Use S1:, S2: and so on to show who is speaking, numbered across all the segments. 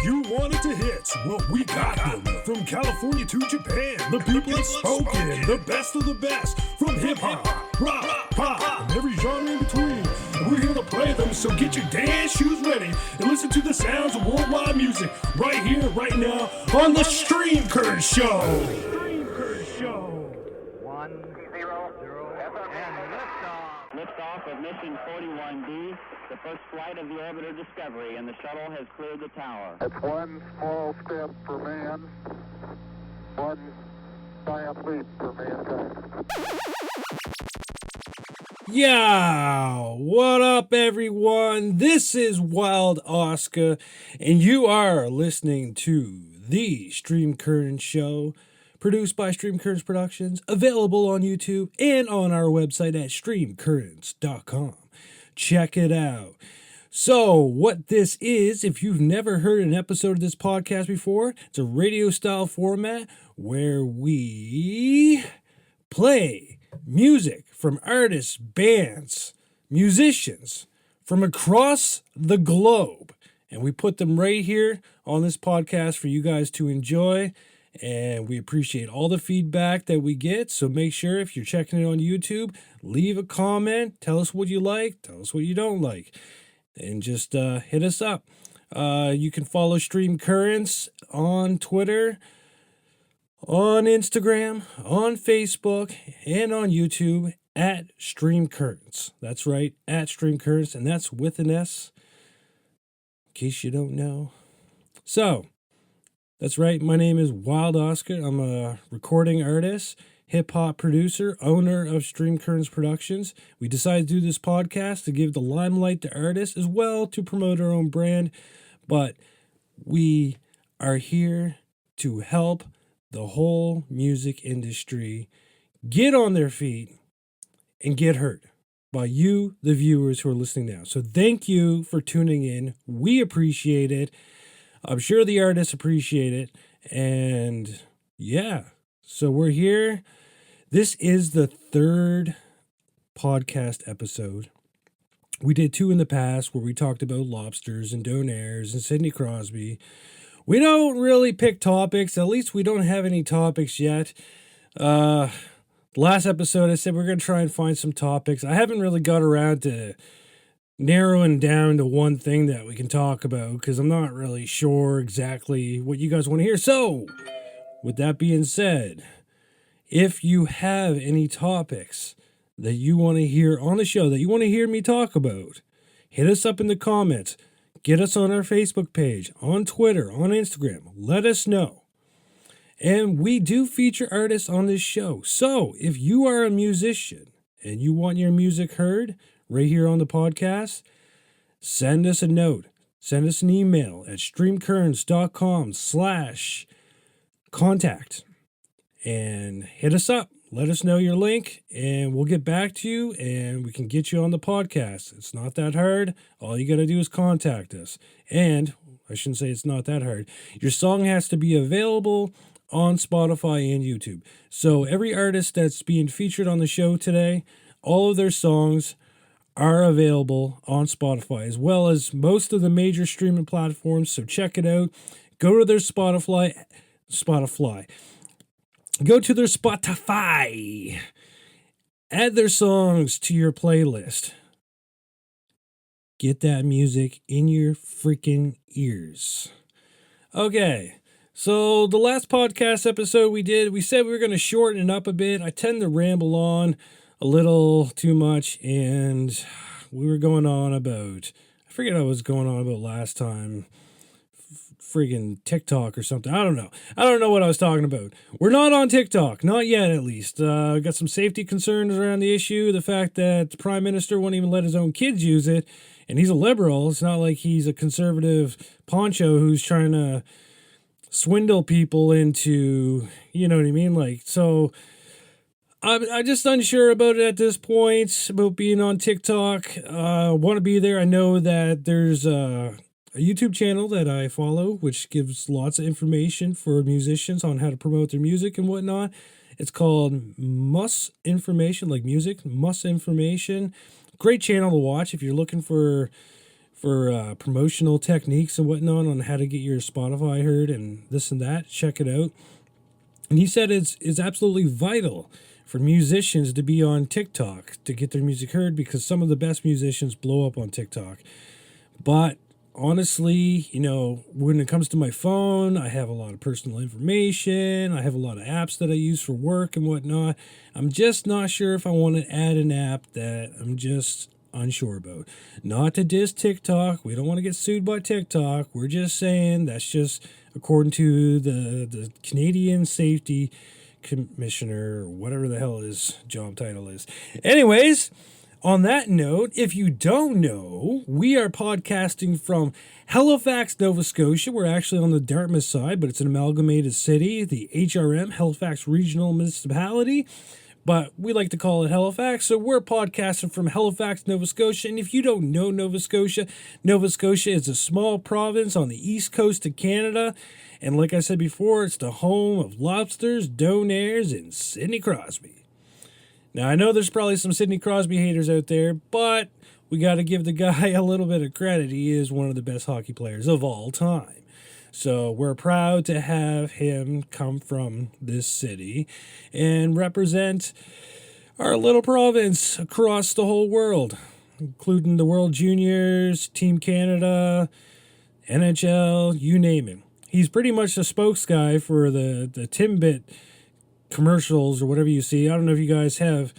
S1: You wanted to hits, well we got them. From California to Japan, the people have spoken. The best of the best, from hip-hop, rock, pop, and every genre in between. And we're here to play them, so get your dance shoes ready and listen to the sounds of worldwide music right here, right now, on the Stream Current Show.
S2: Liftoff of mission 41D, the first flight of the orbiter Discovery, and the shuttle has cleared the tower.
S3: It's one small step for man, one giant leap for mankind.
S4: Yeah, what up everyone? This is Wild Oscah, and you are listening to the Stream Current Show, produced by Stream Currents Productions, available on YouTube and on our website at streamcurrents.com. Check it out. So, what this is, if you've never heard an episode of this podcast before, it's a radio-style format where we play music from artists, bands, musicians from across the globe. And we put them right here on this podcast for you guys to enjoy. And we appreciate all the feedback that we get. So make sure if you're checking it on YouTube, leave a comment. Tell us what you like. Tell us what you don't like. And just hit us up. You can follow Stream Currents on Twitter, on Instagram, on Facebook, and on YouTube at Stream Currents. That's right, at Stream Currents. And that's with an S, in case you don't know. So, that's right, my name is Wild Oscah. I'm a recording artist, hip-hop producer, owner of Stream Currents Productions. We decided to do this podcast to give the limelight to artists as well to promote our own brand, but we are here to help the whole music industry get on their feet and get heard by you, the viewers who are listening now. So thank you for tuning in. We appreciate it. I'm sure the artists appreciate it. And yeah, so we're here. This is the third podcast episode. We did two in the past where we talked about lobsters and donairs and Sidney Crosby. We don't really pick topics. At least we don't have any topics yet. Last episode I said we're going to try and find some topics. I haven't really got around to narrowing down to one thing that we can talk about because I'm not really sure exactly what you guys want to hear. So, with that being said, if you have any topics that you want to hear on the show, that you want to hear me talk about, hit us up in the comments. Get us on our Facebook page, on Twitter, on Instagram. Let us know. And we do feature artists on this show. So, if you are a musician and you want your music heard right here on the podcast, send us a note. Send us an email at streamcurrents.com/contact and hit us up. Let us know your link and we'll get back to you and we can get you on the podcast. It's not that hard. All you got to do is contact us. And I shouldn't say it's not that hard. Your song has to be available on Spotify and YouTube. So every artist that's being featured on the show today, all of their songs are available on Spotify, as well as most of the major streaming platforms. So check it out. Go to their Spotify. Go to their Spotify. Add their songs to your playlist. Get that music in your freaking ears. Okay. So the last podcast episode we said we were going to shorten it up a bit. I tend to ramble on a little too much, and we were going on about, I forget what I was going on about last time, friggin' TikTok or something. I don't know what I was talking about. We're not on TikTok, not yet at least. Got some safety concerns around the issue, the fact that the Prime Minister won't even let his own kids use it, and he's a liberal. It's not like he's a conservative poncho who's trying to swindle people into, you know what I mean? Like, so I'm just unsure about it at this point, about being on TikTok. Want to be there. I know that there's a YouTube channel that I follow, which gives lots of information for musicians on how to promote their music and whatnot. It's called Muss Information, like music, Muss Information. Great channel to watch if you're looking for for promotional techniques and whatnot on how to get your Spotify heard and this and that. Check it out. And he said it's absolutely vital for musicians to be on TikTok to get their music heard because some of the best musicians blow up on TikTok. But honestly, when it comes to my phone, I have a lot of personal information. I have a lot of apps that I use for work and whatnot. I'm just not sure if I want to add an app that I'm just unsure about. Not to diss TikTok. We don't want to get sued by TikTok. We're just saying that's just according to the Canadian Safety Commissioner, or whatever the hell his job title is. Anyways, on that note, if you don't know, we are podcasting from Halifax, Nova Scotia. We're actually on the Dartmouth side, but it's an amalgamated city, the HRM, Halifax Regional Municipality. But we like to call it Halifax, so we're podcasting from Halifax, Nova Scotia. And if you don't know Nova Scotia is a small province on the east coast of Canada. And like I said before, it's the home of lobsters, donairs, and Sidney Crosby. Now, I know there's probably some Sidney Crosby haters out there, but we got to give the guy a little bit of credit. He is one of the best hockey players of all time. So we're proud to have him come from this city and represent our little province across the whole world, including the World Juniors, Team Canada, NHL, you name it. He's pretty much the spokes guy for the Timbit commercials or whatever you see. I don't know if you guys have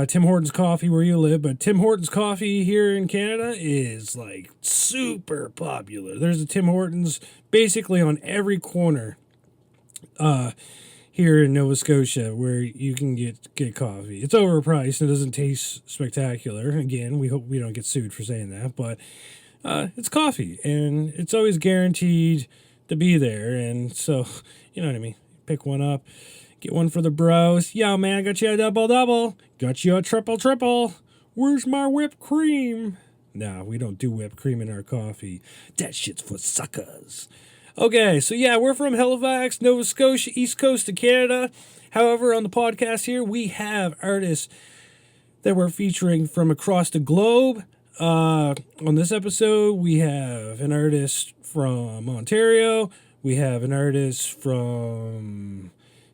S4: Tim Hortons coffee where you live, but Tim Hortons coffee here in Canada is like super popular. There's a Tim Hortons basically on every corner here in Nova Scotia where you can get coffee. It's overpriced and it doesn't taste spectacular. Again, we hope we don't get sued for saying that, but it's coffee and it's always guaranteed to be there. And so, you know what I mean? Pick one up. Get one for the bros. Yo, man, I got you a double-double. Got you a triple-triple. Where's my whipped cream? Nah, we don't do whipped cream in our coffee. That shit's for suckers. Okay, so yeah, we're from Halifax, Nova Scotia, east coast of Canada. However, on the podcast here, we have artists that we're featuring from across the globe. On this episode, we have an artist from Ontario. We have an artist from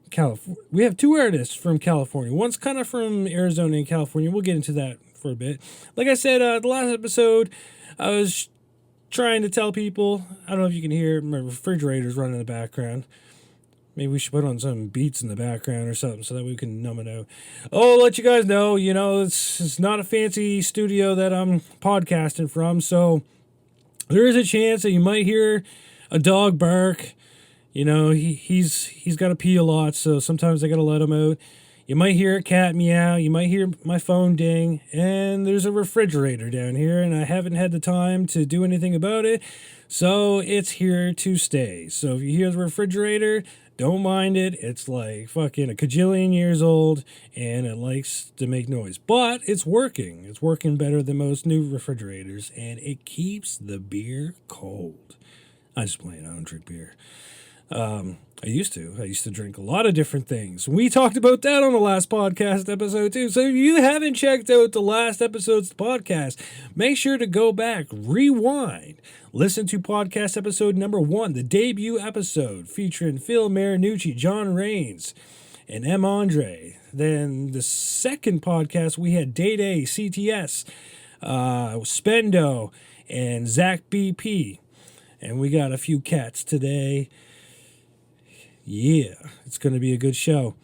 S4: California. We have two artists from California. One's kind of from Arizona and California. We'll get into that for a bit. Like I said, the last episode, I was trying to tell people, I don't know if you can hear my refrigerator's running in the background. Maybe we should put on some beats in the background or something so that we can numb it out. Oh, let you guys know, it's not a fancy studio that I'm podcasting from, so there is a chance that you might hear a dog bark. He's got to pee a lot, so sometimes I got to let him out. You might hear a cat meow. You might hear my phone ding. And there's a refrigerator down here, and I haven't had the time to do anything about it. So it's here to stay. So if you hear the refrigerator, don't mind it. It's like fucking a kajillion years old, and it likes to make noise. But it's working. It's working better than most new refrigerators, and it keeps the beer cold. I'm just playing. I don't drink beer. I used to drink a lot of different things. We talked about that on the last podcast episode too. So if you haven't checked out the last episodes of the podcast, make sure to go back, rewind, listen to podcast episode number 1, the debut episode featuring Phil Marinucci, John Rains, and M. Andre. Then the second podcast, we had Day, CTS, Spendoe, and Zach BP. And we got a few cats today. Yeah, it's going to be a good show.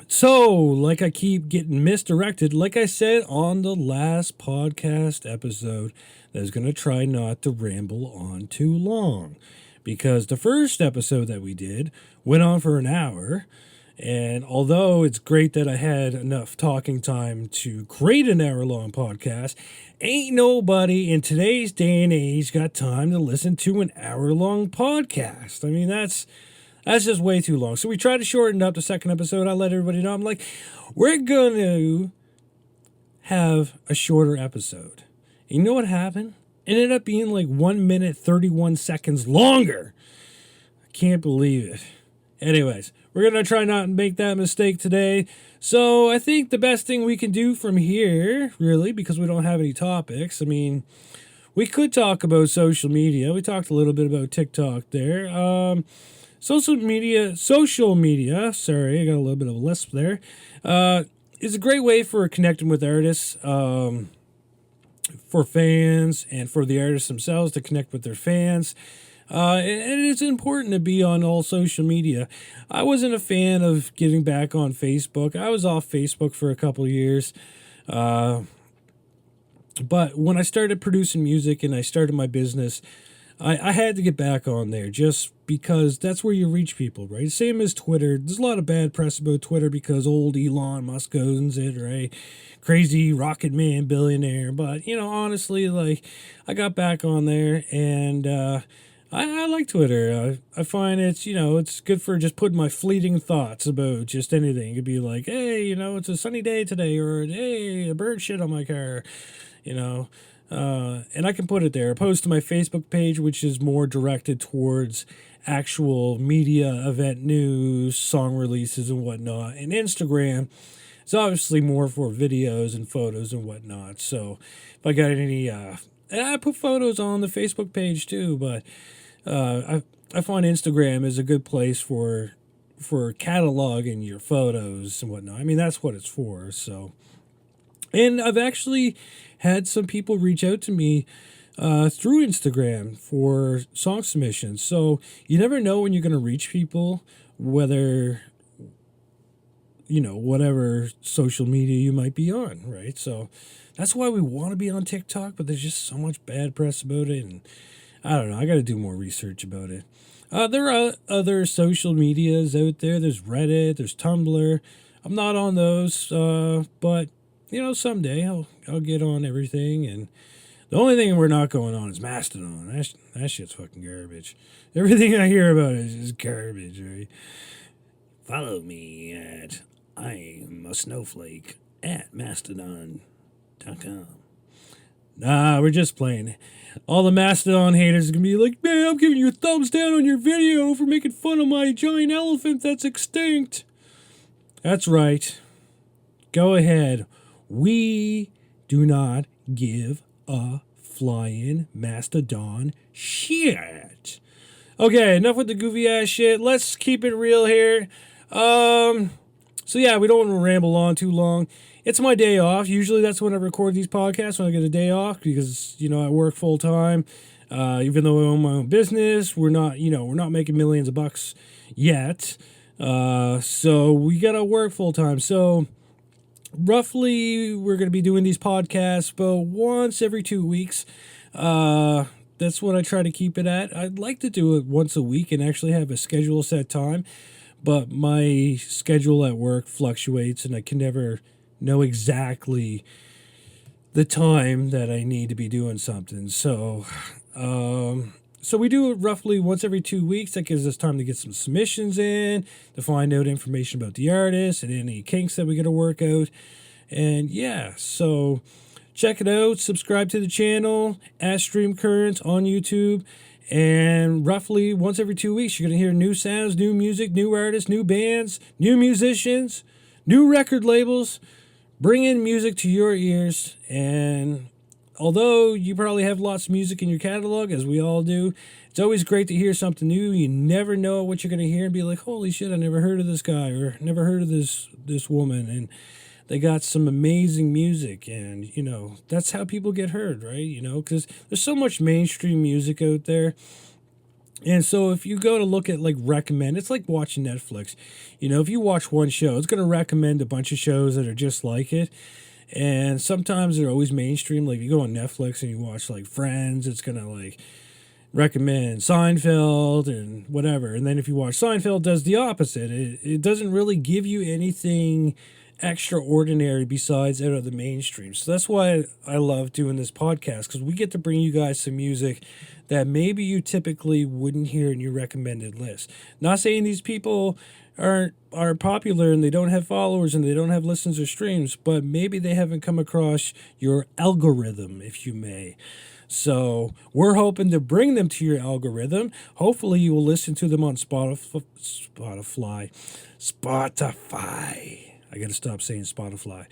S4: So, like I keep getting misdirected, like I said on the last podcast episode, I was going to try not to ramble on too long. Because the first episode that we did went on for an hour. And although it's great that I had enough talking time to create an hour-long podcast, ain't nobody in today's day and age got time to listen to an hour-long podcast. I mean, that's just way too long. So we tried to shorten up the second episode. I let everybody know. I'm like, we're going to have a shorter episode. And you know what happened? It ended up being like 1 minute, 31 seconds longer. I can't believe it. Anyways, we're going to try not to make that mistake today. So I think the best thing we can do from here, really, because we don't have any topics, I mean, we could talk about social media. We talked a little bit about TikTok there. Social media, sorry, I got a little bit of a lisp there, is a great way for connecting with artists, for fans, and for the artists themselves to connect with their fans. And it's important to be on all social media. I wasn't a fan of getting back on Facebook. I was off Facebook for a couple of years. But when I started producing music and I started my business, I had to get back on there just because that's where you reach people, right? Same as Twitter. There's a lot of bad press about Twitter because old Elon Musk owns it, right? Crazy rocket man billionaire. But, honestly, like, I got back on there and I like Twitter. I find it's good for just putting my fleeting thoughts about just anything. It could be like, hey, it's a sunny day today, or hey, a bird shit on my car. And I can put it there, opposed to my Facebook page, which is more directed towards actual media, event news, song releases and whatnot. And Instagram is obviously more for videos and photos and whatnot. So if I got any, and I put photos on the Facebook page too, but I find Instagram is a good place for cataloging your photos and whatnot. I mean, that's what it's for. So, and I've actually had some people reach out to me through Instagram for song submissions. So you never know when you're going to reach people, whether, whatever social media you might be on, right? So that's why we want to be on TikTok, but there's just so much bad press about it. And I don't know, I got to do more research about it. There are other social medias out there. There's Reddit, there's Tumblr. I'm not on those, but someday I'll get on everything. And the only thing we're not going on is Mastodon. That shit's fucking garbage. Everything I hear about it is just garbage, right? Follow me at I'm a snowflake at mastodon.com. Nah, we're just playing. All the Mastodon haters are gonna be like, man, I'm giving you a thumbs down on your video for making fun of my giant elephant that's extinct. That's right. Go ahead. We do not give a flying Mastodon shit. Okay, enough with the goofy ass shit. Let's keep it real here. So yeah, we don't want to ramble on too long. It's my day off. Usually that's when I record these podcasts, when I get a day off, because, I work full time. Even though I own my own business, we're not making millions of bucks yet. So we got to work full time. So roughly, we're going to be doing these podcasts about once every 2 weeks. That's what I try to keep it at. I'd like to do it once a week and actually have a schedule set time, but my schedule at work fluctuates and I can never know exactly the time that I need to be doing something. So we do it roughly once every 2 weeks. That gives us time to get some submissions in, to find out information about the artist and any kinks that we got to work out. And yeah, so check it out. Subscribe to the channel at Stream Current on YouTube. And roughly once every 2 weeks, you're going to hear new sounds, new music, new artists, new bands, new musicians, new record labels. Bring in music to your ears. And although you probably have lots of music in your catalog, as we all do, it's always great to hear something new. You never know what you're going to hear and be like, holy shit, I never heard of this guy or never heard of this woman. And they got some amazing music. And, that's how people get heard, right? Because there's so much mainstream music out there. And so if you go to look at recommend, it's like watching Netflix. If you watch one show, it's going to recommend a bunch of shows that are just like it. And sometimes they're always mainstream. Like you go on Netflix and you watch Friends, it's going to recommend Seinfeld and whatever. And then if you watch Seinfeld, it does the opposite. It doesn't really give you anything extraordinary besides out of the mainstream. So that's why I love doing this podcast, because we get to bring you guys some music that maybe you typically wouldn't hear in your recommended list. Not saying these people are popular and they don't have followers and they don't have listens or streams, but maybe they haven't come across your algorithm, if you may. So we're hoping to bring them to your algorithm. Hopefully you will listen to them on Spotify. I got to stop saying Spotify.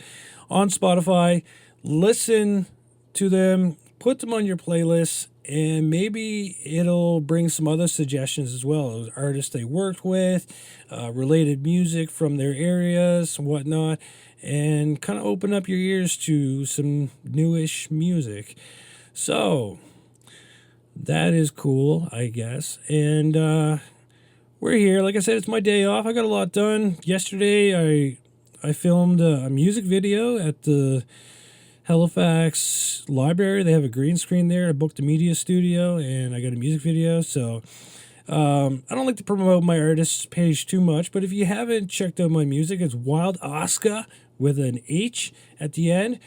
S4: On Spotify, listen to them, put them on your playlist, and maybe it'll bring some other suggestions as well. Artists they worked with, related music from their areas, and whatnot, and kind of open up your ears to some newish music. So that is cool, I guess. And we're here. Like I said, it's my day off. I got a lot done. Yesterday, I filmed a music video at the Halifax Library. They have a green screen there. I booked a media studio, and I got a music video. So I don't like to promote my artist page too much, but if you haven't checked out my music, it's Wild Oscah with an H at the end.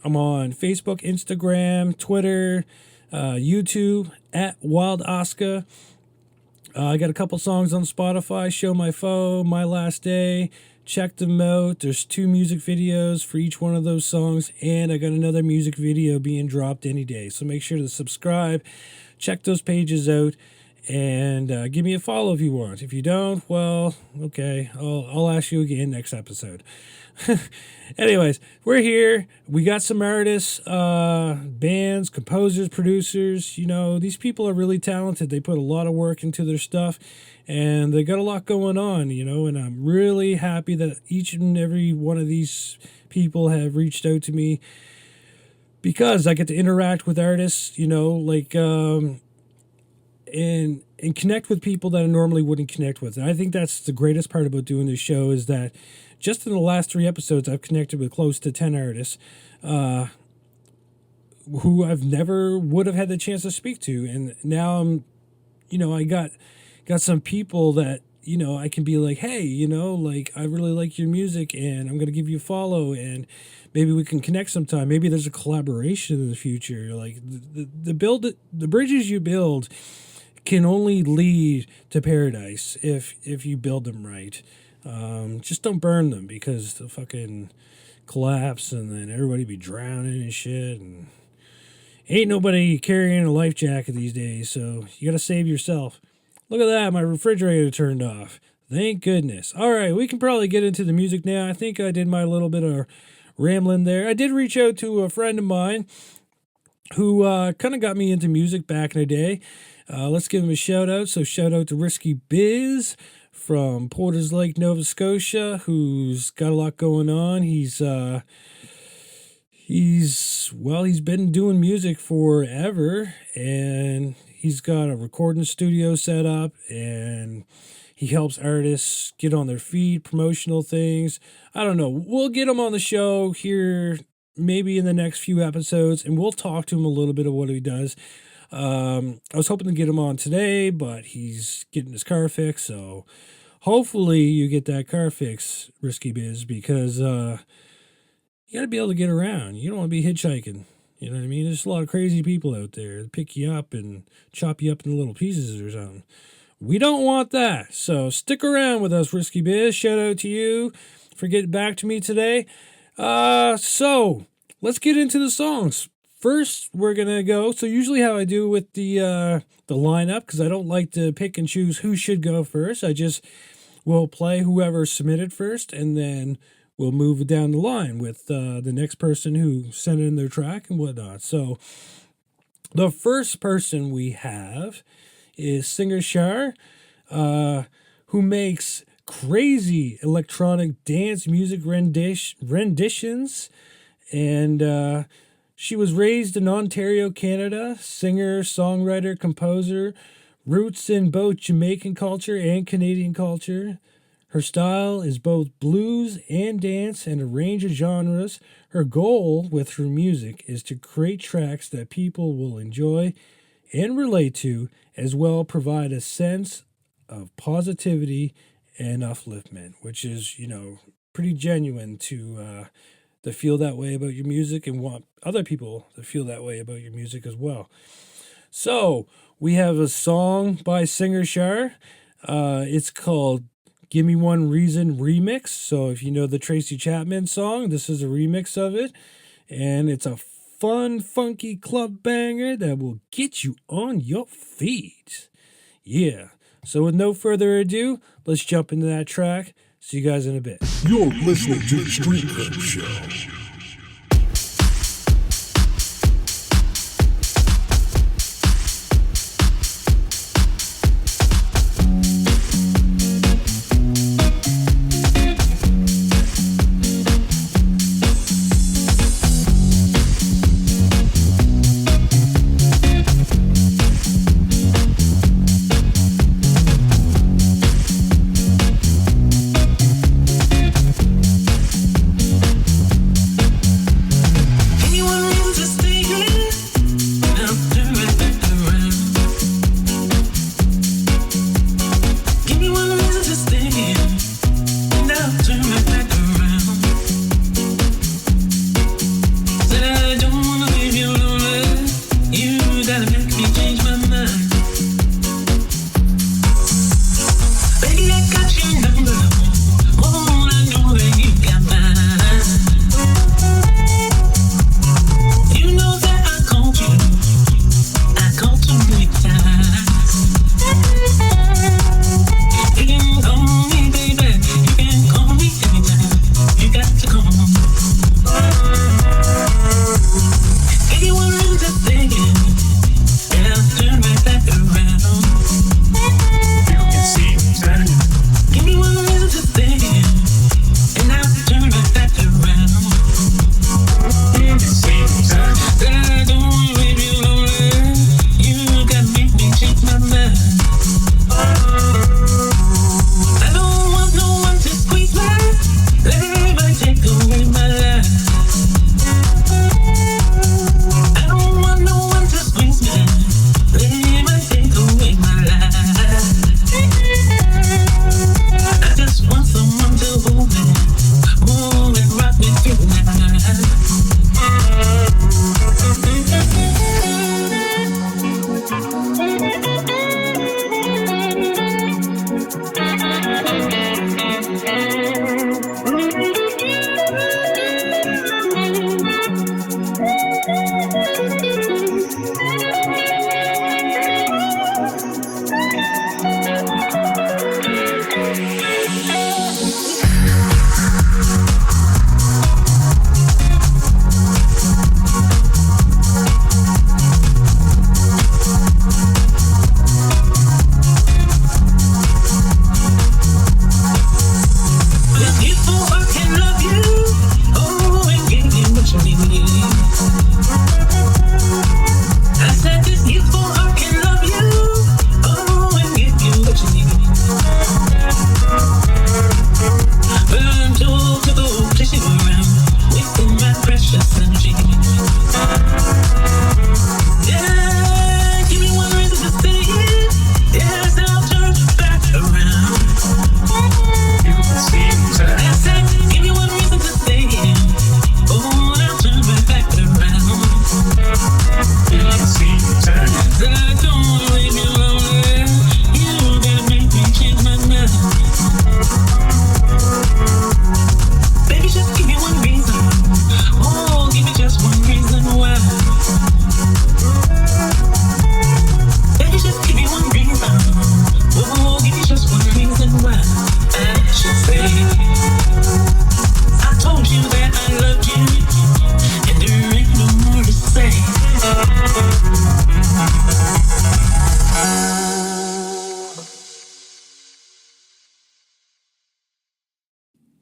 S4: I'm on Facebook, Instagram, Twitter, YouTube at Wild Oscah. I got a couple songs on Spotify, Show My Foe, My Last Day. Check them out. There's 2 music videos for each one of those songs, and I got another music video being dropped any day. So make sure to subscribe, check those pages out, and give me a follow if you want. If you don't, well, okay, I'll ask you again next episode. Anyways, we're here. We got some artists, bands, composers, producers. You know, these people are really talented. They put a lot of work into their stuff, and they got a lot going on, you know, and I'm really happy that each and every one of these people have reached out to me because I get to interact with artists, you know, like, and connect with people that I normally wouldn't connect with. And I think that's the greatest part about doing this show is that just in the last 3 episodes, I've connected with close to 10 artists who I've never would have had the chance to speak to. And now I'm, you know, I got some people that, you know, I can be like, hey, you know, like, I really like your music and I'm going to give you a follow and maybe we can connect sometime. Maybe there's a collaboration in the future. Like the bridges you build can only lead to paradise if you build them right. Just don't burn them because they'll fucking collapse and then everybody be drowning and shit. And ain't nobody carrying a life jacket these days, so you gotta save yourself. Look at that, my refrigerator turned off. Thank goodness. All right, we can probably get into the music now. I think I did my little bit of rambling there. I did reach out to a friend of mine who kind of got me into music back in the day. Let's give him a shout out. So shout out to Risky Biz from Porters Lake, Nova Scotia, who's got a lot going on. He's been doing music forever, and he's got a recording studio set up, and he helps artists get on their feet, promotional things. I don't know. We'll get him on the show here maybe in the next few episodes, and we'll talk to him a little bit of what he does. I was hoping to get him on today, but he's getting his car fixed, so hopefully you get that car fixed, Risky Biz, because you got to be able to get around. You don't want to be hitchhiking. You know what I mean? There's a lot of crazy people out there that pick you up and chop you up into little pieces or something. We don't want that. So stick around with us, Risky Biz. Shout out to you for getting back to me today. So let's get into the songs. First, we're going to go. So usually how I do with the lineup, because I don't like to pick and choose who should go first. I just will play whoever submitted first, and then we'll move down the line with the next person who sent in their track and whatnot. So the first person we have is singer Shar, who makes crazy electronic dance music renditions. And she was raised in Ontario, Canada, singer, songwriter, composer, roots in both Jamaican culture and Canadian culture. Her style is both blues and dance and a range of genres. Her goal with her music is to create tracks that people will enjoy and relate to, as well provide a sense of positivity and upliftment, which is, you know, pretty genuine to feel that way about your music and want other people to feel that way about your music as well. So we have a song by singer Shar. It's called Give Me One Reason remix. So if you know the Tracy Chapman song, this is a remix of it. And it's a fun, funky club banger that will get you on your feet. Yeah. So with no further ado, let's jump into that track. See you guys in a bit.
S1: You're listening to the Street Curtain Show.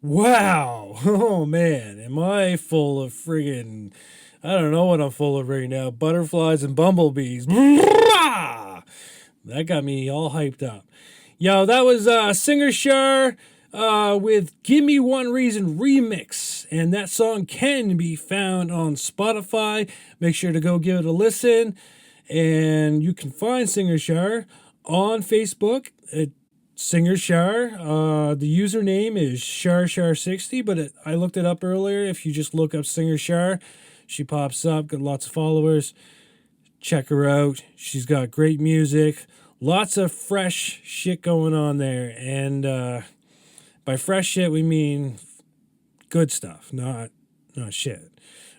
S4: Wow. Oh, man. Am I full of friggin'... I don't know what I'm full of right now. Butterflies and bumblebees. That got me all hyped up. Yo, that was singer Shar with Give Me One Reason remix. And that song can be found on Spotify. Make sure to go give it a listen. And you can find singer Shar on Facebook at Singer Shar. The username is SharShar60, but I looked it up earlier. If you just look up Singer Shar, she pops up, got lots of followers. Check her out. She's got great music, lots of fresh shit going on there. And By fresh shit, we mean good stuff, not shit.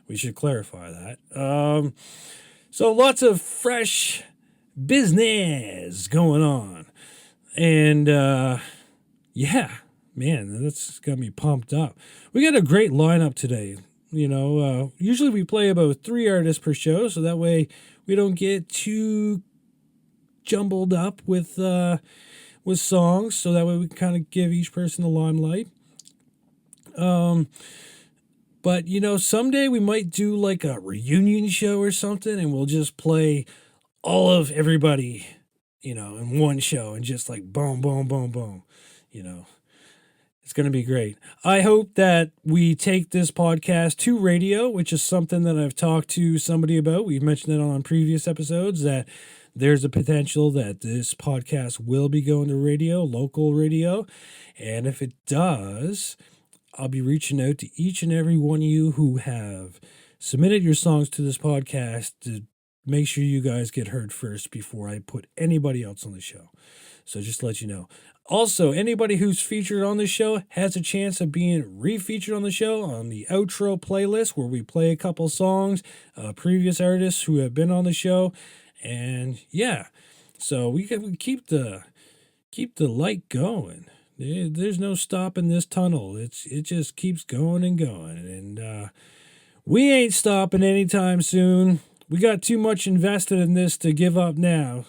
S4: We should clarify that. So lots of fresh business going on. And, yeah, man, that's got me pumped up. We got a great lineup today. Usually we play about 3 artists per show, so that way we don't get too jumbled up with songs, so that way we can kind of give each person the limelight. But, someday we might do like a reunion show or something, and we'll just play all of everybody, in one show, and just like boom, boom, boom, boom, It's going to be great. I hope that we take this podcast to radio, which is something that I've talked to somebody about. We've mentioned it on previous episodes, that there's a potential that this podcast will be going to radio, local radio. And if it does, I'll be reaching out to each and every one of you who have submitted your songs to this podcast to make sure you guys get heard first before I put anybody else on the show. So just to let you know. Also, anybody who's featured on the show has a chance of being refeatured on the show on the outro playlist, where we play a couple songs, previous artists who have been on the show. And yeah, so we can keep the light going. There's no stopping this tunnel. It just keeps going and going. And we ain't stopping anytime soon. We got too much invested in this to give up now.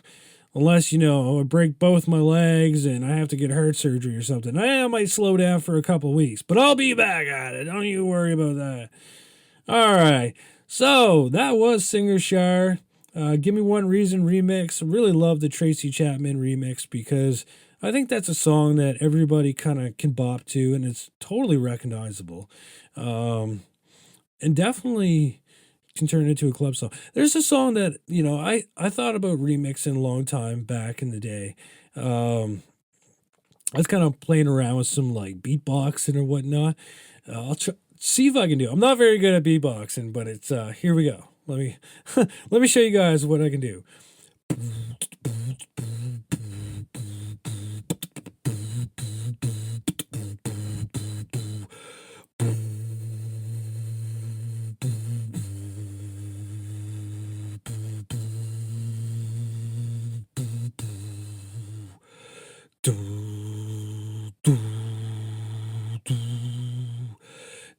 S4: Unless, I break both my legs and I have to get heart surgery or something. I might slow down for a couple weeks, but I'll be back at it. Don't you worry about that. All right. So that was singer Shar. Give Me One Reason remix. I really love the Tracy Chapman remix because I think that's a song that everybody kind of can bop to, and it's totally recognizable. And definitely can turn into a club song. There's a song that, I thought about remixing a long time back in the day. I was kind of playing around with some like beatboxing or whatnot. I'll see if I can do it. I'm not very good at beatboxing, but it's here we go. Let me show you guys what I can do.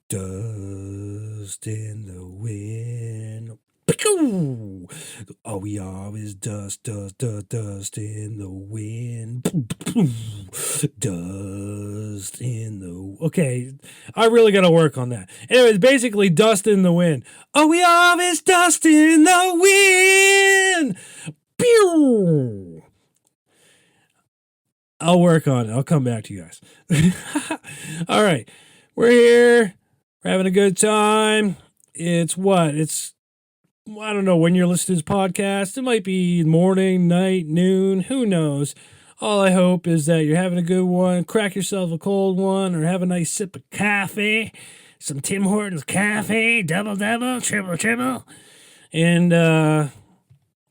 S4: Dust in the wind. Oh, we always dust in the wind. Dust in the... Okay, I really got to work on that. Anyways, basically, dust in the wind. Oh, we always dust in the wind. Pew! I'll work on it. I'll come back to you guys. All right. We're here. We're having a good time. It's I don't know when you're listening to this podcast. It might be morning, night, noon. Who knows? All I hope is that you're having a good one. Crack yourself a cold one or have a nice sip of coffee. Some Tim Hortons coffee. Double, triple. And,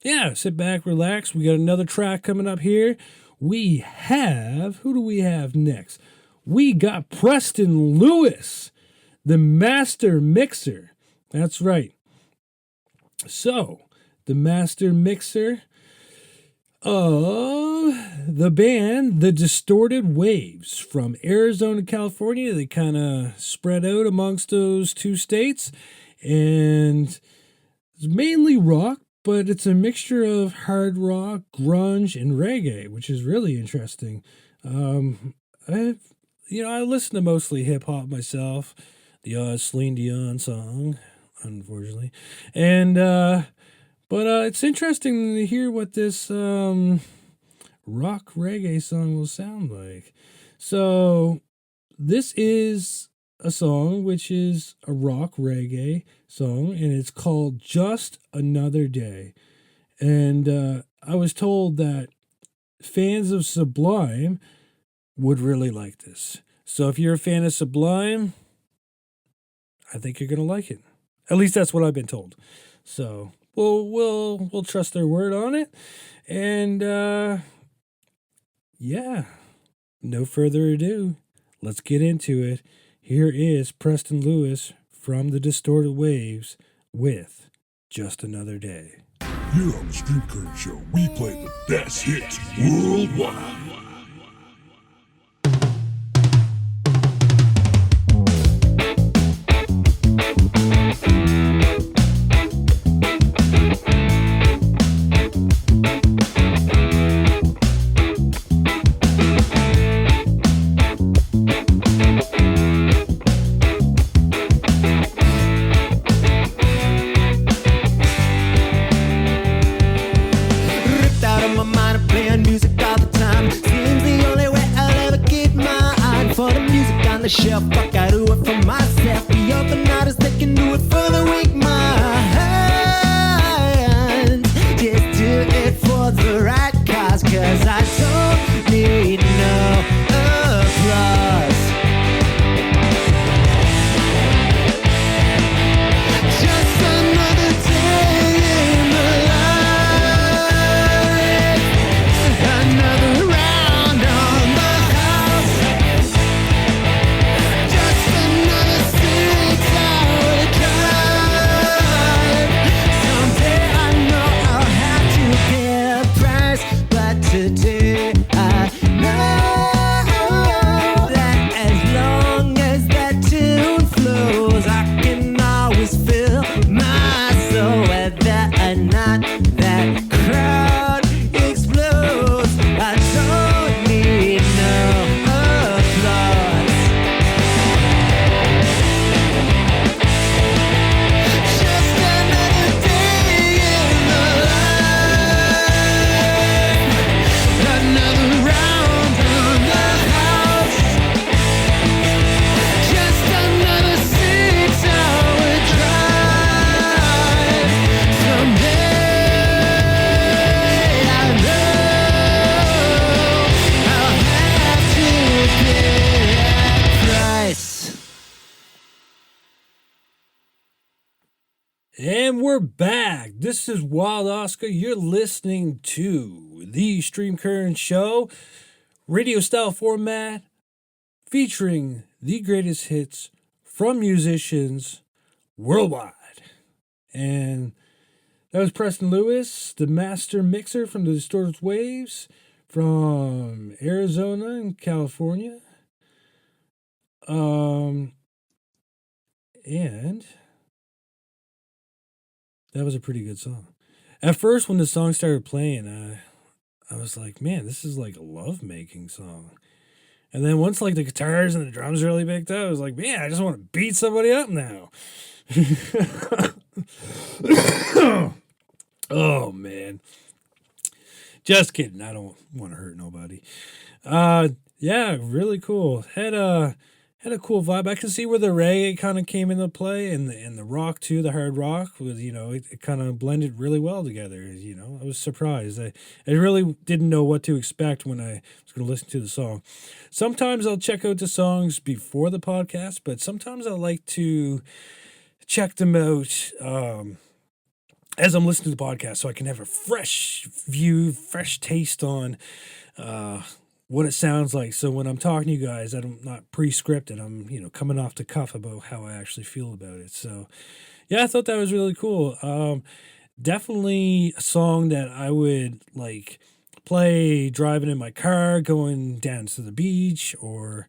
S4: yeah, sit back, relax. We got another track coming up here. We have... Who do we have next? We got Preston Lewis, the master mixer. That's right. So, the master mixer of the band, the Distorted Waves from Arizona, California. They kind of spread out amongst those two states. And it's mainly rock, but it's a mixture of hard rock, grunge, and reggae, which is really interesting. I listen to mostly hip-hop myself. The odd Celine Dion song, unfortunately. And, but it's interesting to hear what this rock reggae song will sound like. So, this is a song which is a rock reggae song, and it's called Just Another Day. And I was told that fans of Sublime would really like this. So if you're a fan of Sublime, I think you're gonna like it. At least that's what I've been told. So we'll trust their word on it. And yeah, no further ado, let's get into it. Here is Preston Lewis from the Distorted Waves with Just Another Day.
S1: Here on the Stream Current Show, we play the best hits worldwide.
S5: The shelf, fuck, I do it for myself. The other night is they can do it for the weak mind. Just do it for the right cause, cause I don't need no applause. Just another day in the life, another round on the house. Just another 6-hour drive. Someday I know I'll have to pay a price, but today I know that as long as that tune flows, I can always feel my soul. Whether or not that crowd explodes, I don't need no applause. Just another day in the life, another round on the house. Just another 6-hour drive. Someday I know I'll have to pay that price.
S4: And we're back. This is Wild Oscah. You're listening to the Stream Current Show, radio style format, featuring the greatest hits from musicians worldwide. And that was Preston Lewis, the master mixer from the Distorted Waves from Arizona and California. And that was a pretty good song. At first, when the song started playing, I was like, man, this is like a love-making song. And then once like the guitars and the drums really picked up, I was like, man, I just want to beat somebody up now. Oh, man. Just kidding. I don't want to hurt nobody. Yeah, really cool. Had a cool vibe. I can see where the reggae kind of came into play, and the rock too, the hard rock was, it kind of blended really well together. I was surprised. I really didn't know what to expect when I was going to listen to the song. Sometimes I'll check out the songs before the podcast, but sometimes I like to check them out as I'm listening to the podcast, so I can have a fresh view, fresh taste on what it sounds like. So when I'm talking to you guys, I'm not pre-scripted. I'm, coming off the cuff about how I actually feel about it. So yeah, I thought that was really cool. Definitely a song that I would like play driving in my car, going down to the beach, or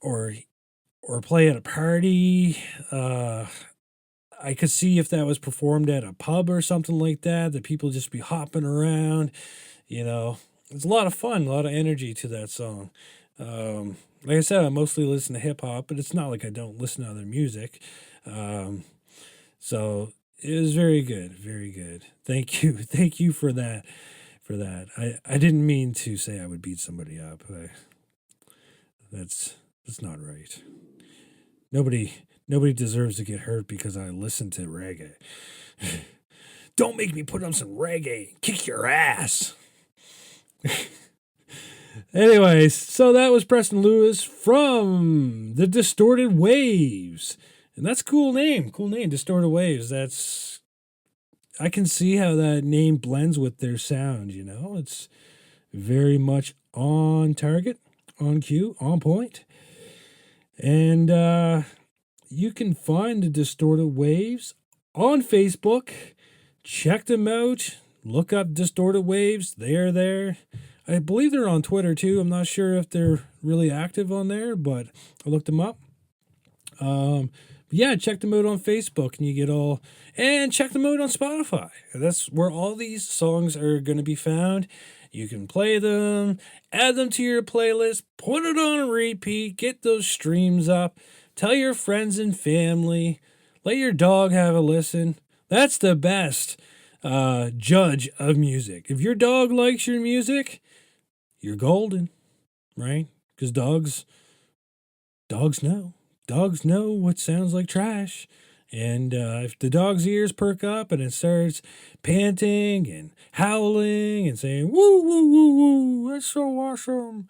S4: play at a party. I could see if that was performed at a pub or something like that people just be hopping around, It's a lot of fun, a lot of energy to that song. Like I said, I mostly listen to hip hop, but it's not like I don't listen to other music. So it was very good, very good. Thank you for that. I didn't mean to say I would beat somebody up. That's not right. Nobody deserves to get hurt because I listen to reggae. Don't make me put on some reggae. Kick your ass. Anyways, so that was Preston Lewis from the Distorted Waves. And that's a cool name, Distorted Waves. I can see how that name blends with their sound, It's very much on target, on cue, on point. And you can find the Distorted Waves on Facebook. Check them out. Look up Distorted Waves. They're there. I believe they're on Twitter too. I'm not sure if they're really active on there, but I looked them up. Yeah, check them out on Facebook and you get all, and check them out on Spotify. That's where all these songs are going to be found. You can play them, add them to your playlist, put it on a repeat, get those streams up, tell your friends and family, let your dog have a listen. That's the best judge of music. If your dog likes your music, you're golden, right? Because dogs know. Dogs know what sounds like trash. And if the dog's ears perk up and it starts panting and howling and saying, woo, woo, woo, woo, that's so awesome,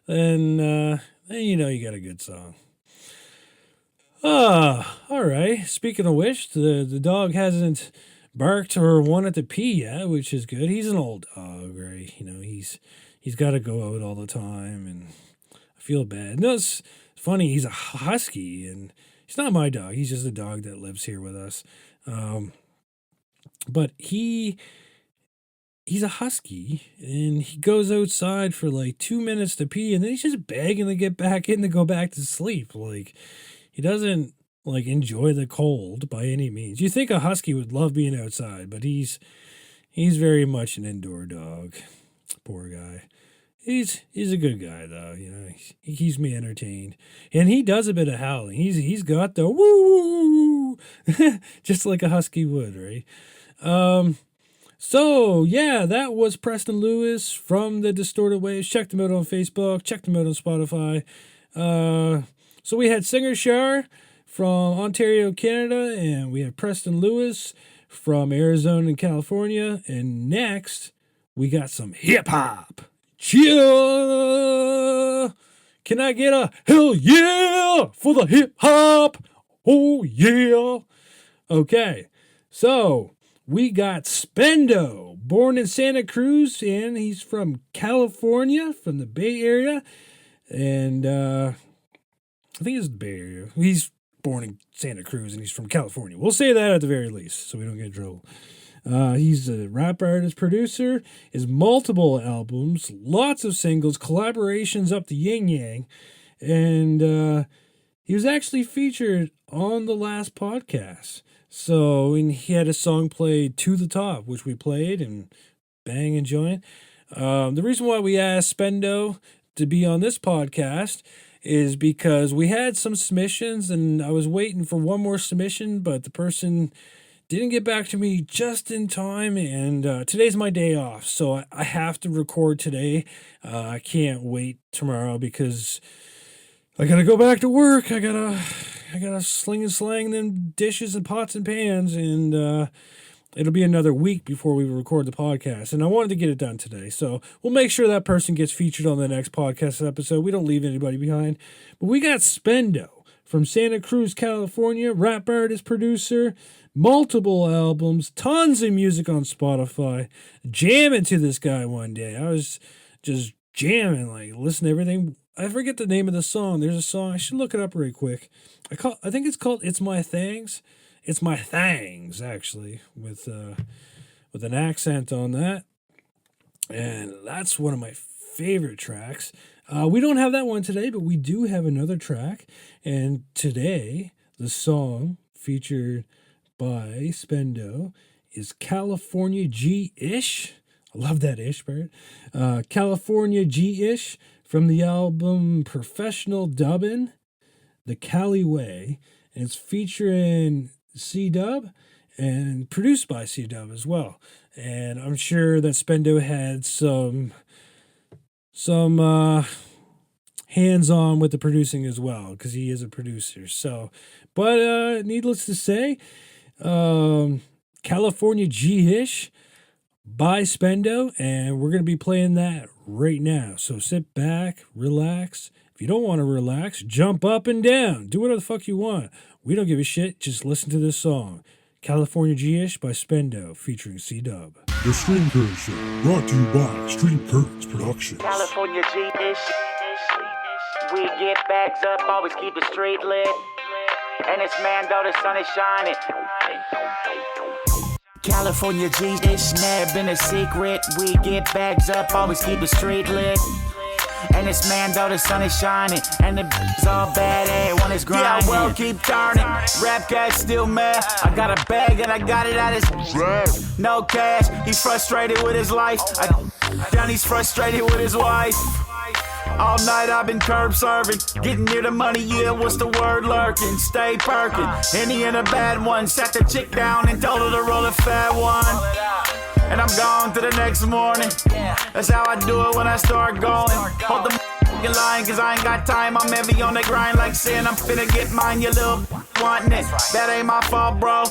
S4: then you know you got a good song. All right. Speaking of which, the dog hasn't barked or wanted to pee yet, which is good. He's an old dog, right? You know, he's got to go out all the time, and I feel bad. No, it's funny. He's a husky, and he's not my dog. He's just a dog that lives here with us. But he's a husky, and he goes outside for like 2 minutes to pee, and then he's just begging to get back in to go back to sleep. Like, he doesn't like enjoy the cold by any means. You think a husky would love being outside, but he's very much an indoor dog. Poor guy. He's a good guy though, you know. He keeps me entertained, and he does a bit of howling. He's got the woo, just like a husky would, right? So yeah, that was Preston Lewis from the Distorted Waves. Check them out on Facebook. Check them out on Spotify. So we had singer Shar from Ontario, Canada, and we have Preston Lewis from Arizona and California. And next, we got some hip hop. Cheer! Can I get a hell yeah for the hip hop? Oh yeah. Okay, so we got Spendoe, born in Santa Cruz, and he's from California, from the Bay Area. And I think it's the Bay Area. He's born in Santa Cruz and he's from California. We'll say that at the very least so we don't get in trouble. He's a rap artist, producer, has multiple albums, lots of singles, collaborations up to yin yang, and he was actually featured on the last podcast. So, and he had a song played, To the Top, which we played and bang and join. The reason why we asked Spendoe to be on this podcast is because we had some submissions and I was waiting for one more submission, but the person didn't get back to me just in time, and today's my day off, so I have to record today. I can't wait tomorrow because I gotta go back to work. I gotta sling and slang them dishes and pots and pans, and it'll be another week before we record the podcast, and I wanted to get it done today, so we'll make sure that person gets featured on the next podcast episode. We don't leave anybody behind, but we got Spendoe from Santa Cruz, California, rap artist, producer, multiple albums, tons of music on Spotify. Jamming to this guy one day. I was just jamming, like, listen to everything. I forget the name of the song. There's a song. I should look it up right quick. I think it's called It's My Thangs. It's My Thangs, actually, with an accent on that. And that's one of my favorite tracks. We don't have that one today, but we do have another track. And today, the song featured by Spendoe is California G-ish. I love that ish part. California G-ish from the album Professional Dubbin', The Cali Way. And it's featuring C Dubb and produced by C Dubb as well. And I'm sure that Spendoe had some hands-on with the producing as well, because he is a producer. So, but needless to say, California G-ish by Spendoe, and we're going to be playing that right now. So sit back, relax. If you don't want to relax, jump up and down. Do whatever the fuck you want. We don't give a shit. Just listen to this song. California G-ish by Spendoe featuring C Dubb.
S1: The Stream Current Show, brought to you by Stream Currents Productions.
S6: California G-ish. we get bags up, always keep the street lit. And it's man, though the sun is shining. California G, it's never been a secret. We get bags up, always keep the street lit. And it's man, though the sun is shining. And the b****s all bad, everyone is grinding. Yeah, world keep turning, rap guy still mad. I got a bag and I got it out his dress. No cash, he's frustrated with his life. Down he's frustrated with his wife. All night I've been curb serving, getting near the money, yeah, what's the word lurking? Stay perking, Henny and a bad one. Sat the chick down and told her to roll a fat one. And I'm gone to the next morning. That's how I do it when I start going. Hold the f***ing line, cause I ain't got time. I'm heavy on the grind like saying I'm finna get mine, you little wanting it. That ain't my fault, bro.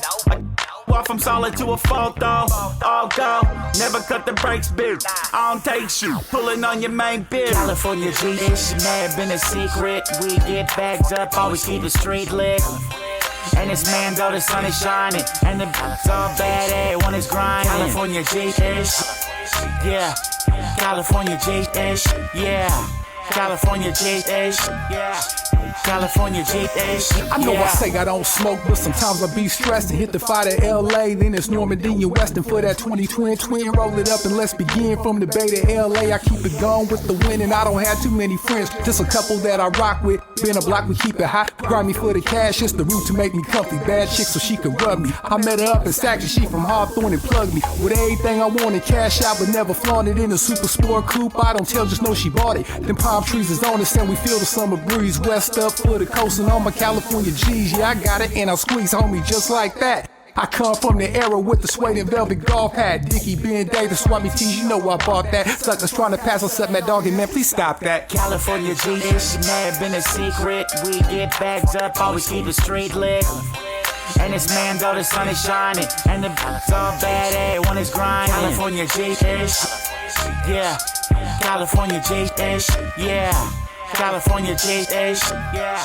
S6: Off from solid to a fault, though. All go, never cut the brakes, bitch. I don't take shit, pulling on your main bitch. California G, it's never been a secret. We get bags up, always keep the street lit. And it's man, though the sun is shining. And the b****s all bad, everyone is grinding. California G-ish, yeah. California G-ish, yeah. California G-ish, yeah. California G-ish,
S7: I know I say I don't smoke, but sometimes I be stressed and hit the fight at LA. Then it's Normandy and Weston for that 2020 twin. Roll it up and let's begin from the Bay to LA. I keep it going with the wind and I don't have too many friends, just a couple that I rock with. Been a block, we keep it hot. Grind me for the cash, it's the route to make me comfy. Bad chick so she can rub me. I met her up in Saxon, she from Hawthorne and plugged me with everything I wanted. Cash out but never flaunted in a super sport coupe. I don't tell, just know she bought it. Them palm trees is on us and we feel the summer breeze. West up for the coast and all my California G's. Yeah, I got it and I squeeze homie just like that. I come from the era with the suede and velvet golf hat. Dickie, Ben Davis, swap me tees, you know I bought that. Suckers trying to pass us up, that dog, and man, please stop that.
S6: California G, it's never been a secret. We get bags up, always keep the street lit. And it's man, though the sun is shining. And the b****s all bad, everyone is grinding. California G-ish, yeah. California G-ish, yeah. California G-ish, yeah.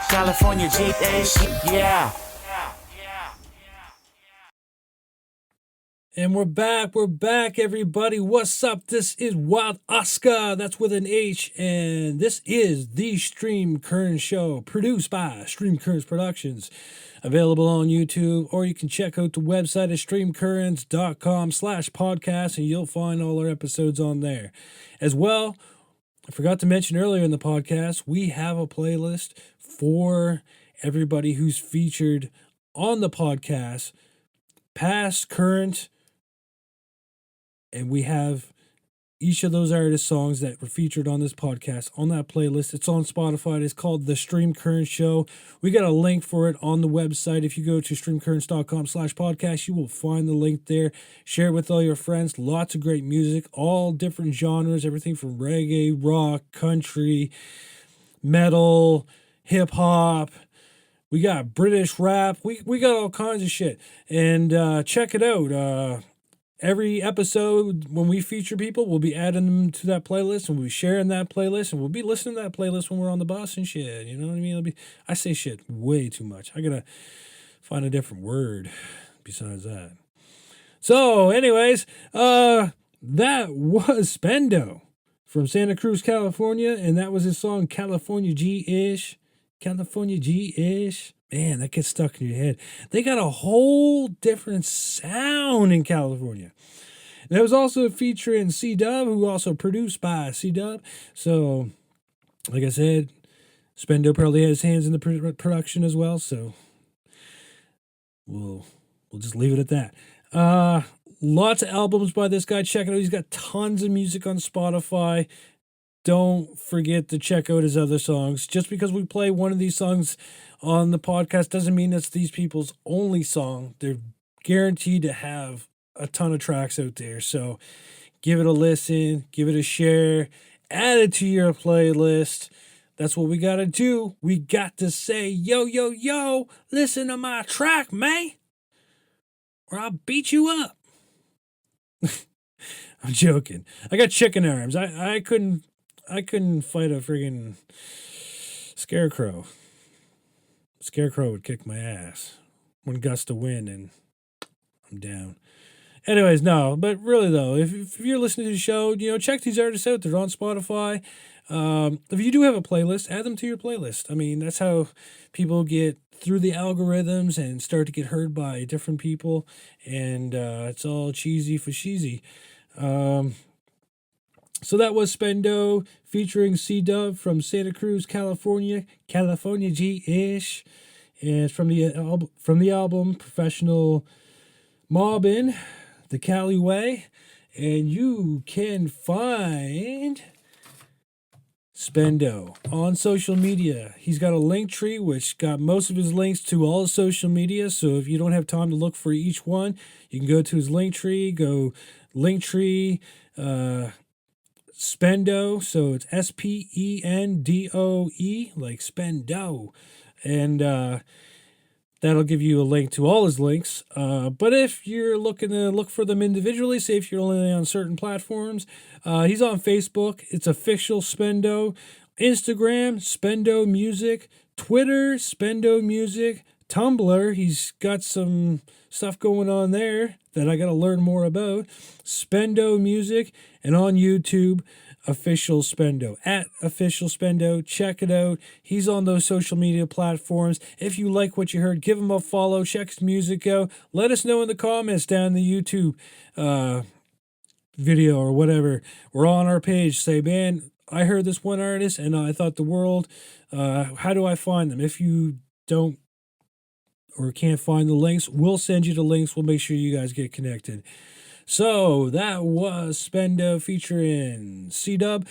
S6: California G-ish, yeah.
S4: And we're back, everybody. What's up? This is Wild Oscah, that's with an H, and this is the Stream Current Show, produced by Stream Currents Productions, available on YouTube, or you can check out the website at streamcurrents.com/podcast, and you'll find all our episodes on there. As well, I forgot to mention earlier in the podcast, we have a playlist for everybody who's featured on the podcast, past, current, and we have each of those artist songs that were featured on this podcast on that playlist. It's on Spotify. It's called The Stream Current Show. We got a link for it on the website. If you go to streamcurrents.com/podcast, you will find the link there. Share it with all your friends. Lots of great music, all different genres, everything from reggae, rock, country, metal, hip-hop. We got British rap. We got all kinds of shit. And check it out. Every episode, when we feature people, we'll be adding them to that playlist, and we'll be sharing that playlist, and we'll be listening to that playlist when we're on the bus and shit. You know what I mean? I say shit way too much. I gotta find a different word besides that. So, anyways, that was Spendoe from Santa Cruz, California, and that was his song California G-ish. California G-ish. Man, that gets stuck in your head. They got a whole different sound in California. And it was also featuring C Dubb, who also produced by C Dubb. So, like I said, Spendoe probably had his hands in the production as well. So, we'll just leave it at that. Lots of albums by this guy. Check it out. He's got tons of music on Spotify. Don't forget to check out his other songs. Just because we play one of these songs on the podcast doesn't mean it's these people's only song. They're guaranteed to have a ton of tracks out there. So give it a listen, give it a share, add it to your playlist. That's what we got to do. We got to say, yo, yo, yo, listen to my track, man, or I'll beat you up. I'm joking. I got chicken arms. I couldn't fight a friggin' scarecrow. Scarecrow would kick my ass. One gust of wind and I'm down. Anyways, no, but really though, if you're listening to the show, check these artists out. They're on Spotify. If you do have a playlist, add them to your playlist. I mean, that's how people get through the algorithms and start to get heard by different people. And it's all cheesy for cheesy. So that was Spendoe featuring C Dubb from Santa Cruz, California G-ish. And it's from the album Professional Mobbin', The Cali Way. And you can find Spendoe on social media. He's got a link tree which got most of his links to all his social media. So if you don't have time to look for each one, you can go to his link tree, go Linktree, Spendoe, so it's Spendoe, like Spendoe, and that'll give you a link to all his links. But if you're looking to look for them individually, say if you're only on certain platforms, he's on Facebook. It's official Spendoe, Instagram Spendoe Music, Twitter Spendoe Music, Tumblr. He's got some stuff going on there that I got to learn more about. Spendoe Music, and on YouTube, Official Spendoe, at Official Spendoe. Check it out. He's on those social media platforms. If you like what you heard, give him a follow. Check his music out. Let us know in the comments down the YouTube video or whatever. We're on our page. Say, man, I heard this one artist and I thought the world. How do I find them? If you don't or can't find the links, we'll send you the links. We'll make sure you guys get connected. So that was Spendoe featuring C Dubb.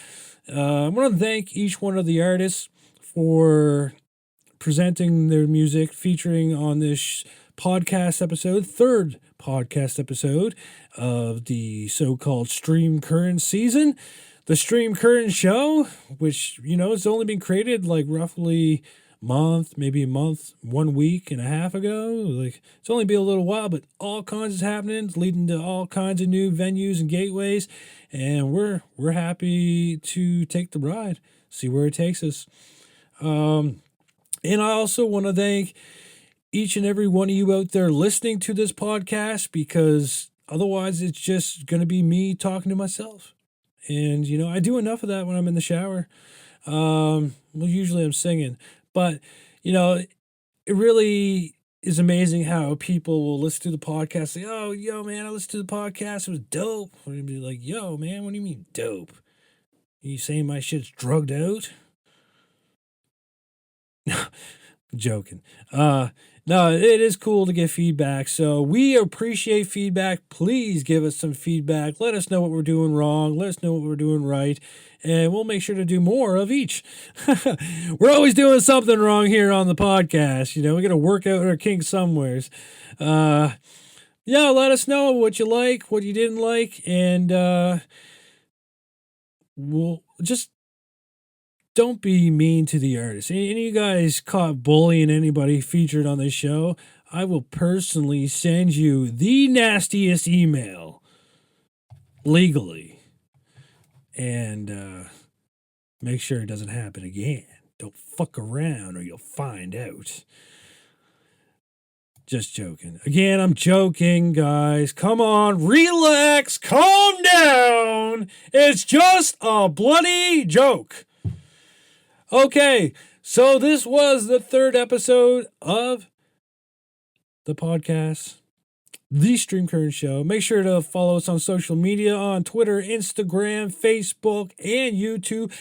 S4: I want to thank each one of the artists for presenting their music, featuring on this podcast episode, third podcast episode of the so-called Stream Current season. The Stream Current show, which, it's only been created like roughly maybe a month, 1 week and a half ago. Like, it's only been a little while, but all kinds is happening. It's leading to all kinds of new venues and gateways, and we're happy to take the ride, see where it takes us. And I also want to thank each and every one of you out there listening to this podcast, because otherwise it's just going to be me talking to myself. And, I do enough of that when I'm in the shower. Usually I'm singing. But, it really is amazing how people will listen to the podcast, say, oh, yo, man, I listened to the podcast. It was dope. Or you'd be like, yo, man, what do you mean dope? Are you saying my shit's drugged out? Joking. No, it is cool to get feedback. So we appreciate feedback. Please give us some feedback. Let us know what we're doing wrong. Let us know what we're doing right. And we'll make sure to do more of each. We're always doing something wrong here on the podcast. We got to work out our kinks somewheres. Let us know what you like, what you didn't like. And we'll just don't be mean to the artist. Any of you guys caught bullying anybody featured on this show, I will personally send you the nastiest email legally. And make sure it doesn't happen again. Don't fuck around or you'll find out. Just joking. Again, I'm joking, guys. Come on, relax, calm down. It's just a bloody joke. Okay, so this was the third episode of the podcast, The Stream Current Show. Make sure to follow us on social media, on Twitter, Instagram, Facebook, and YouTube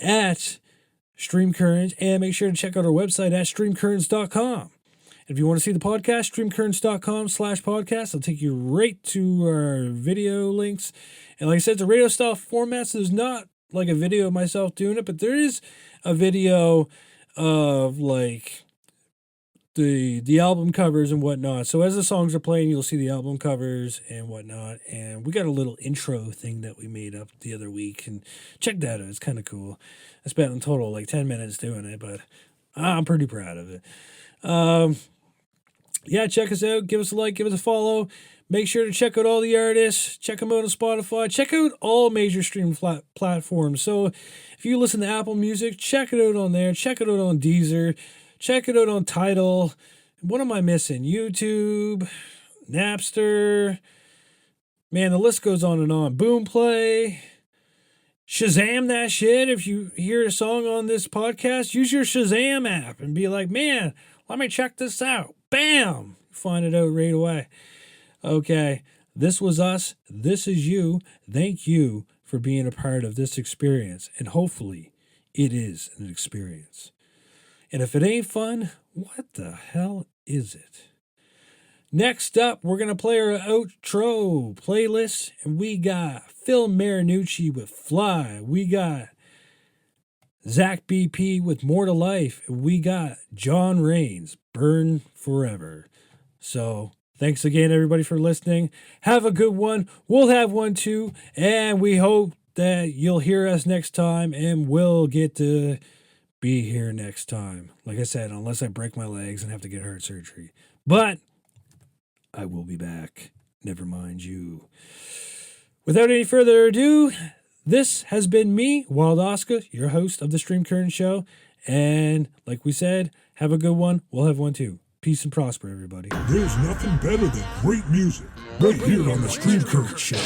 S4: at Stream Current. And make sure to check out our website at streamcurrents.com. If you want to see the podcast, streamcurrents.com/podcast. It'll take you right to our video links. And like I said, it's a radio style format, so there's not like a video of myself doing it, but there is a video of like the album covers and whatnot. So as the songs are playing, you'll see the album covers and whatnot. And we got a little intro thing that we made up the other week, and check that out. It's kind of cool. I spent in total like 10 minutes doing it, but I'm pretty proud of it. Check us out. Give us a like, give us a follow. Make sure to check out all the artists. Check them out on Spotify. Check out all major stream platforms. So if you listen to Apple Music, check it out on there. Check it out on Deezer. Check it out on Tidal. What am I missing? YouTube, Napster. Man, the list goes on and on. Boomplay. Shazam that shit. If you hear a song on this podcast, use your Shazam app and be like, man, let me check this out. Bam! Find it out right away. Okay, this was us. This is you. Thank you for being a part of this experience. And hopefully it is an experience. And if it ain't fun, what the hell is it? Next up, we're going to play our outro playlist. And we got Phil Marinucci with Fly. We got Zach BP with More to Life. And we got John Raines, Burn Forever. So thanks again, everybody, for listening. Have a good one. We'll have one too. And we hope that you'll hear us next time. And we'll get to be here next time. Like I said, unless I break my legs and have to get heart surgery. But I will be back. Never mind you. Without any further ado, this has been me, Wild Oscah, your host of the Stream Current Show. And like we said, have a good one. We'll have one too. Peace and prosper, everybody.
S1: There's nothing better than great music right here on the Stream Current Show.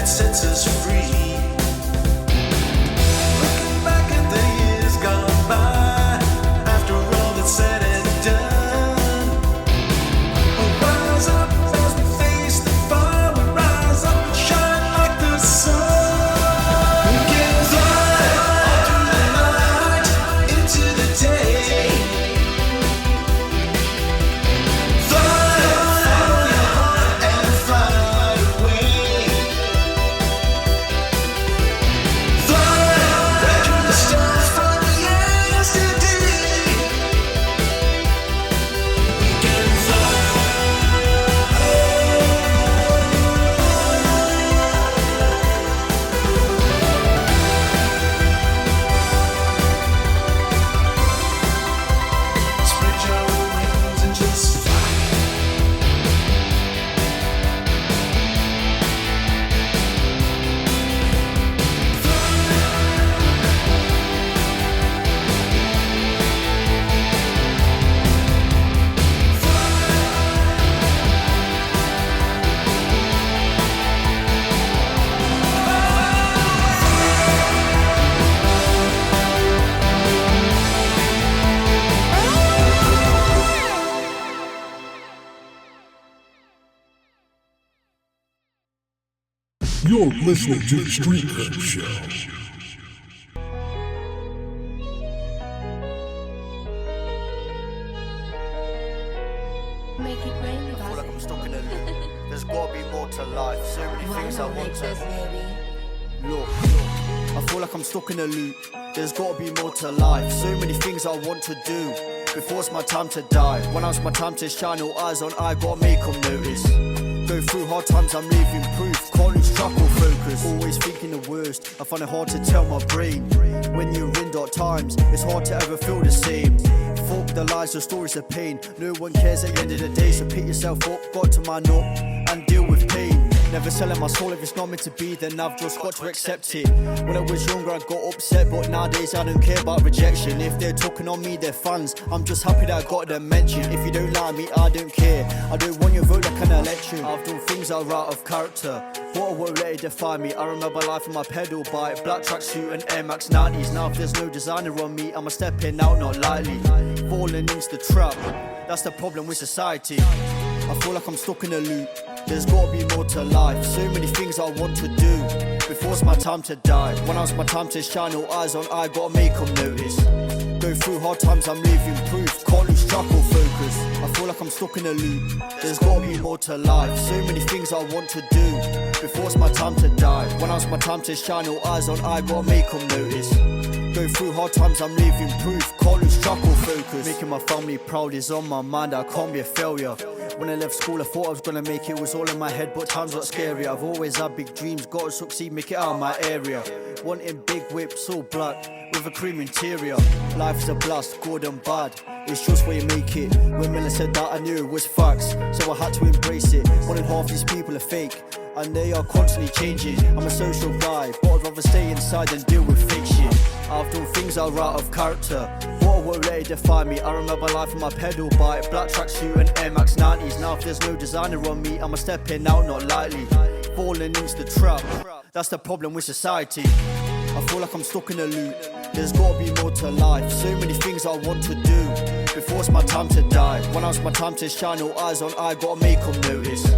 S8: Sets us free.
S1: You're listening to the Street Current Show.
S8: Make it rain,
S9: I feel like I'm stuck in a loop. There's gotta be more to life. So many things I want to. Look, I feel like I'm stuck in a loop. There's gotta be more to life. So many things I want to do. Before it's my time to die. When it's my time to shine, all eyes on I gotta make them notice. Go through hard times, I'm leaving proof. Can't lose track or focus. Always thinking the worst. I find it hard to tell my brain. When you're in dark times, it's hard to ever feel the same. Fuck the lies, the stories of pain. No one cares at the end of the day. So pick yourself up, got to man up, and deal with pain. Never selling my soul if it's not meant to be, then I've just got to accept it. When I was younger I got upset, but nowadays I don't care about rejection. If they're talking on me, they're fans. I'm just happy that I got them mentioned. If you don't like me, I don't care. I don't want your vote like an election. I've done things that are out of character, but I won't let it define me. I remember life on my pedal bike, black tracksuit and Air Max 90s. Now if there's no designer on me, I'ma step in out not lightly. Falling into the trap, that's the problem with society. I feel like I'm stuck in a loop. There's gotta be more to life. So many things I want to do. Before it's my time to die. When it's my time to shine, all eyes on I gotta make them notice. Go through hard times, I'm leaving proof. Can't lose track or focus. I feel like I'm stuck in a loop. There's gotta be more to life. So many things I want to do. Before it's my time to die. When it's my time to shine, all eyes on I gotta make them notice. Go through hard times, I'm leaving proof. Can't lose track or focus. Making my family proud is on my mind. I can't be a failure. When I left school I thought I was gonna make it. It was all in my head, but times got scary. I've always had big dreams, gotta succeed, make it out of my area. Wanting big whips, all black, with a cream interior. Life is a blast, good and bad. It's just where you make it. When Miller said that I knew it was facts, so I had to embrace it. More than half these people are fake, and they are constantly changing. I'm a social guy, but I'd rather stay inside than deal with fake shit. I've done things that are out of character, but I won't let it define me. I remember life on my pedal bike, black tracksuit and Air Max 90s. Now if there's no designer on me, I'ma step in out not lightly. Falling into the trap, that's the problem with society. I feel like I'm stuck in a loop. There's gotta be more to life. So many things I want to do. Before it's my time to die. When it's my time to shine, all eyes on I gotta make them notice.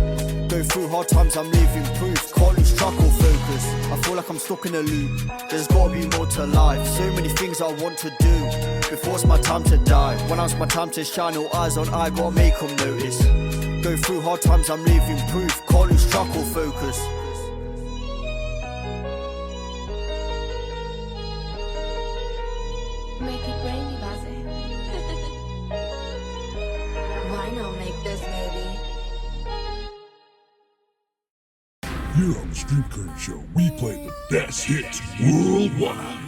S9: Go through hard times, I'm leaving proof. Can't lose track or focus. I feel like I'm stuck in a loop. There's gotta be more to life. So many things I want to do. Before it's my time to die. When it's my time to shine, all eyes on I gotta make them notice. Go through hard times, I'm leaving proof. Can't lose track or focus.
S8: Make it rain, you Bazzy. Why not make this, baby?
S1: Here on the Street Current Show, we play the best hits worldwide.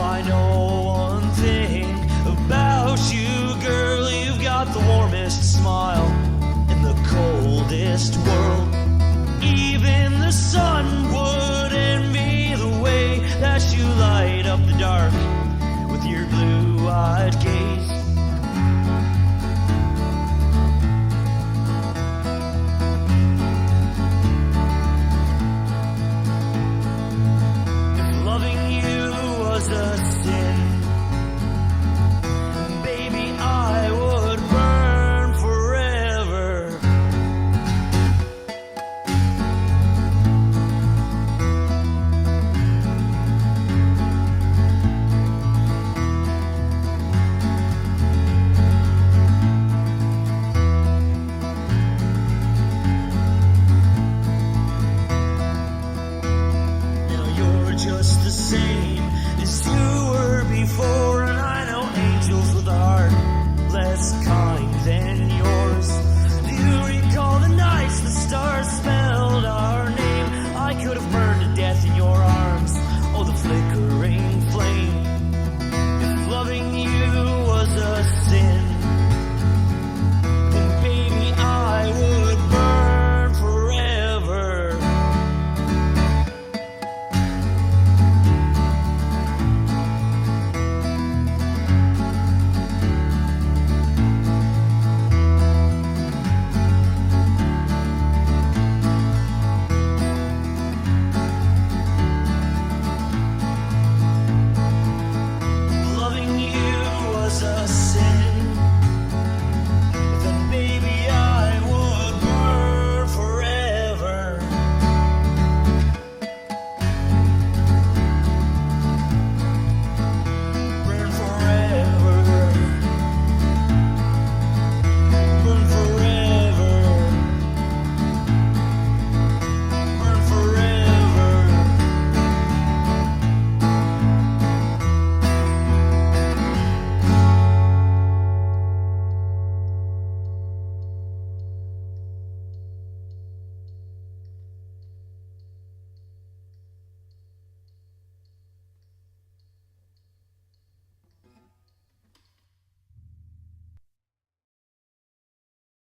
S10: I know one thing about you, girl. You've got the warmest smile in the coldest world. Even the sun would envy the way that you light up the dark with your blue-eyed gaze. If loving you was a sin, baby, I would burn forever. Now you're just the same as you